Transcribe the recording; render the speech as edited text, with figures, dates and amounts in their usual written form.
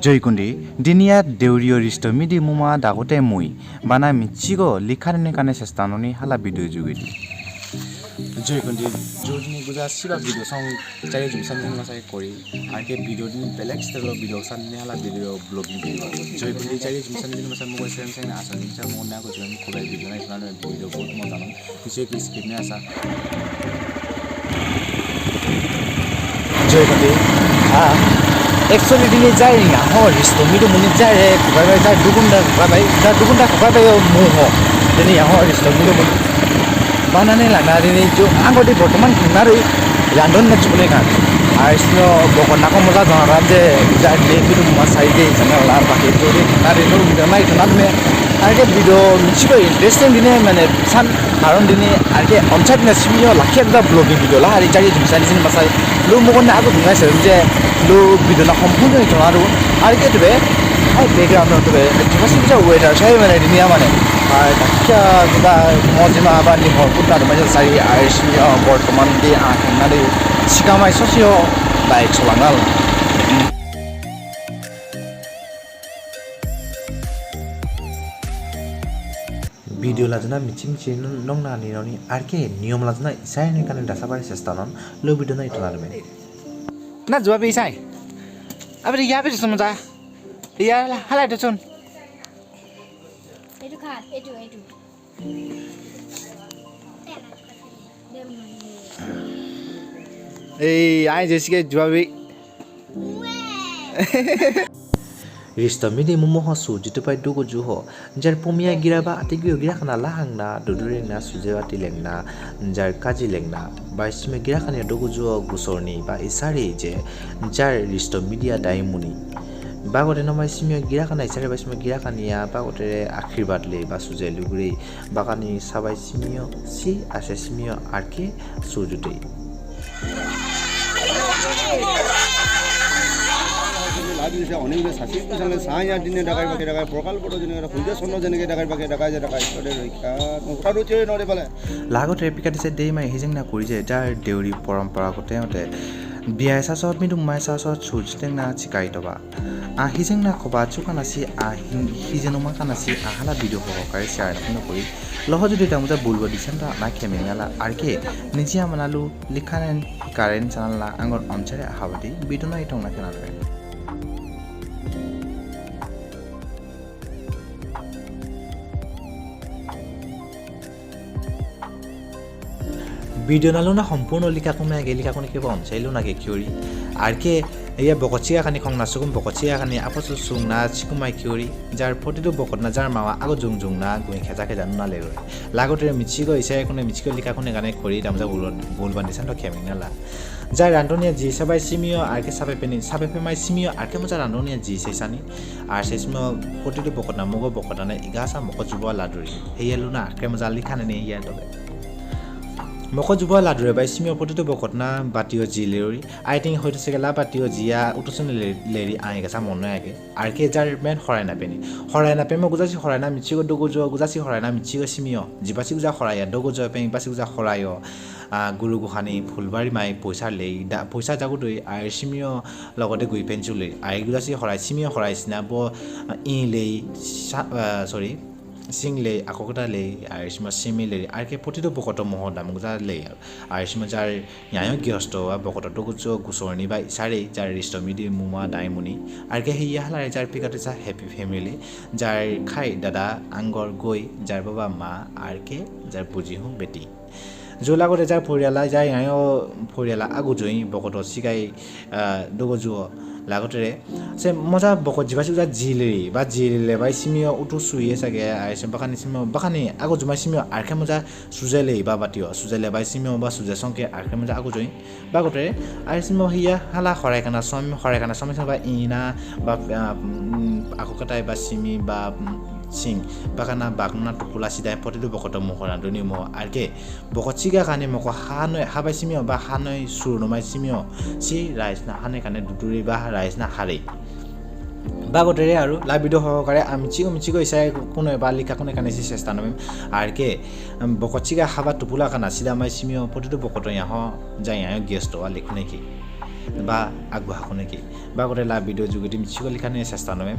জয়কুন্দি দিনিয়া দেউরিও wrist মিদি মুমা দাগতে মুই বানা মিচিগো লিখানে কানে চেষ্টাননি হালা ভিডিও जुगिदि জয়কুন্দি জোরনি গুজা সিবা ভিডিও সং চাই জুমসান দিন মাসাই করি আরকে ভিডিও দিন বেলেগ স্টাইল ভিডিও সান দিন হালা ভিডিও ব্লগিং ভিডিও জয়কুন্দি চাই জুমসান দিন মাসাই মগো সেম সেম আসানি চা মন না কইছিলাম খুবাই ভিডিও নাই ফানো ভিডিও বহুত মজা না কিছু কি স্কিপ নে আসা জয়কুন্দি Actually dini jai ringa ho risto mido muni jai kubai bai jai dugunda kubai bai muho dini ho risto mido muni banane lagna dini jo angodi bortoman kinari randon na chukune kan aisno bokona ko moza jana ranje jai le mido ma saide jana la baki jori kinari no mido mai kana me arke video michigo interesting dini mane san karon dini arke onchak na simio lakhe da vlogging video la ari jai jumsani jin masai lu mogon na ago dungai se je lu video na সম্পূর্ণ জনারো আর কি তবে আর background তবে যেটা সুবিধা waiter সাই মানে দুনিয়া মানে আর কাকা বা মজিমা বা নিহর কুটা মানে সাই আর বর্তমান দি আখানারে সিগামাই সসিও বাইক চলাঙাল ভিডিও লাজনা মিচিং চিন নং না নিরনি আর কি নিয়ম লাজনা ইসাইনি কানে দাসাবারে চেষ্টানন লো ভিডিও না ইতলারমে না জবাব ইসাই আবার ইয়া বেশ সমঝা ইয়া হালাই তো শুন এটু খা এটু এই আই জেসিকে জবাবি Risto midi mumoho su jitupai dugo juho jar pomia giraba atigio gira kana lahangna dudurina sujewa tilengna jar kaji lengna baisme gira kana dugo juho gusorni ba isari je jar risto media daimuni bagote namai simio gira kana isari baisme gira kania bagote akhirbat le ba suje luguri bakani sabai simio si ase simio arke sujutei লাগিছে অনেক শাসিক সঙ্গে সাহায্য দিনে টাকার বাকি টাকায় প্রকাল পড়ো জেনে খুঁজে শূন্য জেনে টাকার বাকি টাকায় যে টাকায় রক্ষা নোটারও চেয়ে নড়ে পেলে লাগতে এপিকা দিছে দেই মাই হিজিং না করি যে যার দেউরি পরম্পরাগতে হতে বিয়া সাসত মিদু মাই সাসত সুজতেং না চিকাই তবা হিজিং না খবা চুকানাসি হিজেনুমা কানাসি আহালা ভিডিও সহকারে শেয়ার না করি লহ যদি তামুজা বুলবো দিছেন তা না খেমেঙালা আরকে নিজিয়া মানালু লিখানেন কারেন্ট চ্যানেল আঙ্গর অঞ্চলে আহাবদি ভিডিও না ইটং না কেনালবে ভিডিও নালো না সম্পূর্ণ লিখা কমে আগে লিখা কোনে কেবা অঞ্চাইলো না কিউরি আর কে ইয়া বকচিয়া খানি খং না সুকুম বকচিয়া খানি আপস সুং না চিকুমাই কিউরি যার ফটিটো বকত না যার মাওয়া আগো জুং জুং না গুই খেজা খেজা না লেগো লাগতে মিচিগো ইসাই কোনে মিচিগো লিখা কোনে গানে করি তামজা বুল বান্দিছান তো খেমিং নালা যার রান্ধনিয়া জি সবাই সিমিও আর কে সাবে পেনি সাবে পেমাই সিমিও আর কে মজা রান্ধনিয়া জি সেইসানি আর সেইসময় ফটিটো বকত না মগো বকত না ইগাসা মক জুবা লাডুরি হেয়ালু না কে মজা লিখা নে ইয়া তবে মক জুবা লাডুরে বাই সিমিও ফটিটো বকত না বাটিও জি লেরি আই থিঙ্ক হয়তো সেগেলা বাটিও জিয়া উঠুসন লেরি আই গেছা মন আগে আর কে যার মেন হরাই না পেমে গুজাসি হরাই না মিচিগো ডগো জো গুজাসি হরাই না মিচিগো সিমিও জিবাসি গুজা হরাইয়া ডগো জো পেং বাসি গুজা হরাইও গুরু গুহানি ফুলবাড়ি মাই পয়সা লেই পয়সা যাগো দই আর সিমিও লগতে গুই পেঞ্চু লেই আই গুজাসি হরাই সিমিও হরাইছিনা ব ই লেই সরি সিংলে আককটা লে আর সিমা সিমিলে আর কে প্রতিটো বকট মহ দামগুজা লে আর সিমা যার ন্যায় গৃহস্থ বকট ডগুজো গুসরনি বা ইসারে যার রিষ্ট মিডি মুমা দাইমুনি আর কে হিয়া হালারে যার পিকাতে যা হ্যাপি ফ্যামিলি যার খাই দাদা আঙ্গর গই যার বাবা মা আর কে যার বুঝি হুঁ বেটি জোলাগতে যার ফরিয়ালা যাই আয়ো ফরিয়ালা আগুজই বকট সিগাই ডগুজো লাগতে সে মজা বকত জিবাসি যা জিলেরি বা জিলে বাই সিমিও উঠু সুইয়ে সাগে আইসে বাখানি সিমিও বাখানি আগো জুমাই সিমিও আরখে মজা সুজাইলে বা বাটিও সুজাইলে বাই সিমিও বা সুজা সংকে আরখে মজা আগো জই বাগতে আর সিমিও হিয়া হালা হরাইখানা সমি বা ইনা বা আকো কাটাই বা সিমি বা সিং বাগানা বাগনা টুকুলা সিদাই পটিটো বকত মহরা দনি মহ আরকে বকত চিগা কানে মক হানয় হাবাই সিমিও বা হানয় সুর নমাই সিমিও সি রাইস না হানে কানে দুটুরি বা রাইস না হারে বাগতেৰে আৰু লাইভ ভিডিও সহকাৰে আমি মিচিগো ইসাই কোনো বা লিখা কোনে কানে চেষ্টা নম আরকে বকচিগা হাবা টুপুলা কানা সিদা মাই সিমিও পটিটো বকত ইয়াহ যাই আয় গেস্ট वा লিখনে কি বা আগবঢ়াখো নেকি বা গোটেই লাভ ভিডিঅ' যোগেদি মিচিকলিখানে চেষ্টা নমে